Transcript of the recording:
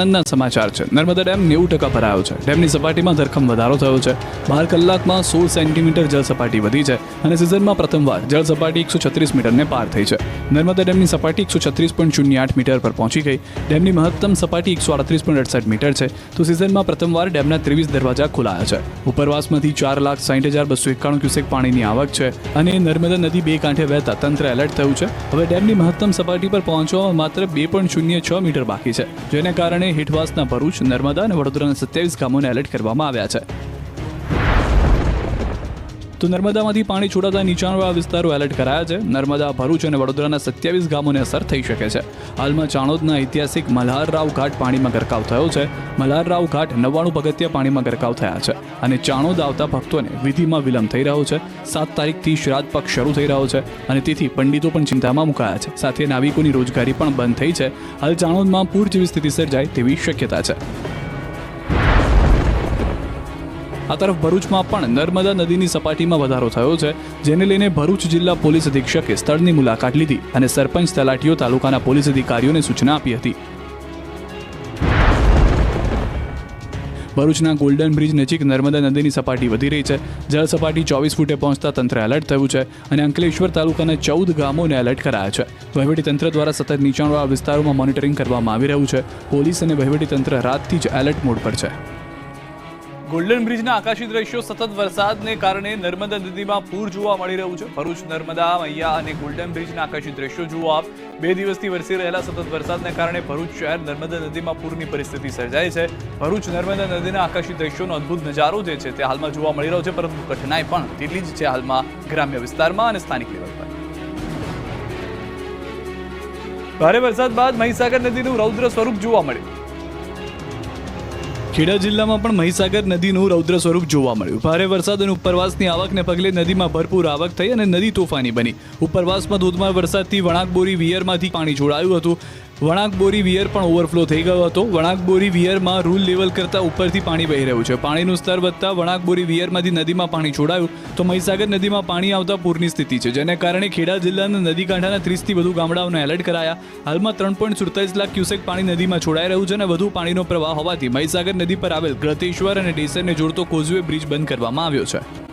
આનંદના સમાચાર છે. નર્મદા ડેમ 90% ભરાયો છે. ડેમની સપાટીમાં ધરખમ વધારો થયો છે. 12 કલાકમાં 16 સેન્ટીમીટર જળ સપાટી વધી છે અને સિઝનમાં પ્રથમવાર જળ સપાટી 136 મીટરને પાર થઈ છે. નર્મદા ડેમની સપાટી 136.08 મીટર પર પહોંચી ગઈ. ડેમની મહત્તમ સપાટી 138.68 મીટર છે. તો સિઝનમાં પ્રથમવાર ડેમના 23 દરવાજા ખોલાયા છે. ઉપરવાસમાંથી 4,60,291 ક્યુસેક પાણીની આવક છે અને નર્મદા નદી બે કાંઠે વહેતા તંત્ર એલર્ટ થયું છે. હવે ડેમની મહત્તમ સપાટી પર પહોંચવામાં માત્ર 2.06 મીટર બાકી છે, જેને કારણે હેઠવાસના ભરૂચ, નર્મદા અને વડોદરાના 27 ગામોને એલર્ટ કરવામાં આવ્યા છે. તો નર્મદામાંથી પાણી છોડાતા નીચાણવાળા વિસ્તારો એલર્ટ કરાયા છે. નર્મદા, ભરૂચ અને વડોદરાના 27 ગામોને અસર થઈ શકે છે. હાલમાં ચાણોદના ઐતિહાસિક મલ્હારરાવ ઘાટ પાણીમાં ગરકાવ થયો છે. મલ્હારરાવ ઘાટ 99 પગથિયા પાણીમાં ગરકાવ થયા છે અને ચાણોદ આવતા ભક્તોને વિધિમાં વિલંબ થઈ રહ્યો છે. 7 તારીખથી શ્રાદ્ધ પક્ષ શરૂ થઈ રહ્યો છે અને તેથી પંડિતો પણ ચિંતામાં મુકાયા છે. સાથે નાવિકોની રોજગારી પણ બંધ થઈ છે. હાલ ચાણોદમાં પૂર જેવી સ્થિતિ સર્જાય તેવી શક્યતા છે. આ તરફ ભરૂચમાં પણ નર્મદા નદીની સપાટીમાં વધારો થયો છે, જેને લઈને ભરૂચ જિલ્લા પોલીસ અધિક્ષકે સ્થળની મુલાકાત લીધી અને સરપંચ, તલાટીઓ, તાલુકાના પોલીસ અધિકારીઓને સૂચના આપી હતી. ભરૂચના ગોલ્ડન બ્રિજ નજીક નર્મદા નદીની સપાટી વધી રહી છે. જળ સપાટી 24 ફૂટે પહોંચતા તંત્ર એલર્ટ થયું છે અને અંકલેશ્વર તાલુકાના 14 ગામોને એલર્ટ કરાયા છે. વહીવટીતંત્ર દ્વારા સતત નીચાણવાળા વિસ્તારોમાં મોનિટરિંગ કરવામાં આવી રહ્યું છે. પોલીસ અને વહીવટીતંત્ર રાતથી જ એલર્ટ મોડ પર છે. ગોલ્ડન બ્રિજના આકાશી દ્રશ્યો સતત વરસાદને કારણે નર્મદા નદીમાં પૂર જોવા મળી રહ્યું છે. ભરૂચ, નર્મદા, મૈયા અને ગોલ્ડન બ્રિજના આકાશી દ્રશ્યો જુઓ આપ. 2 દિવસથી વરસી રહેલા સતત વરસાદને કારણે ભરૂચ શહેર નર્મદા નદીમાં પૂરની પરિસ્થિતિ સર્જાઈ છે. ભરૂચ નર્મદા નદીના આકાશી દ્રશ્યોનો અદ્ભુત નજારો જે છે તે હાલમાં જોવા મળી રહ્યો છે, પરંતુ કઠિનાઈ પણ તેટલી જ છે હાલમાં ગ્રામ્ય વિસ્તારમાં અને સ્થાનિક લેવલ પર. ભારે વરસાદ બાદ મહીસાગર નદીનું રૌદ્ર સ્વરૂપ જોવા મળ્યું. ખેડા જિલ્લામાં પણ મહીસાગર નદીનું રૌદ્ર સ્વરૂપ જોવા મળ્યું. ભારે વરસાદ અને ઉપરવાસની આવકને પગલે નદીમાં ભરપૂર આવક થઈ અને નદી તોફાની બની. ઉપરવાસમાં ધોધમાર વરસાદથી વણાકબોરી વિયરમાંથી પાણી છોડાયું હતું. વણાકબોરી વિયર પણ ઓવરફ્લો થઈ ગયો હતો. વણાકબોરી વિયરમાં રૂલ લેવલ કરતાં ઉપરથી પાણી વહી રહ્યું છે. પાણીનું સ્તર વધતા વણાકબોરી વિયરમાંથી નદીમાં પાણી છોડાયું તો મહીસાગર નદીમાં પાણી આવતા પૂરની સ્થિતિ છે, જેને કારણે ખેડા જિલ્લાના નદી કાંઠાના 30થી વધુ ગામડાઓને એલર્ટ કરાયા. હાલમાં 3.47 લાખ ક્યુસેક પાણી નદીમાં છોડાઈ રહ્યું છે અને વધુ પાણીનો પ્રવાહ હોવાથી મહીસાગર નદી પર આવેલ ગ્રતેશ્વર અને ડેસરને જોડતો કોઝવે બ્રિજ બંધ કરવામાં આવ્યો છે.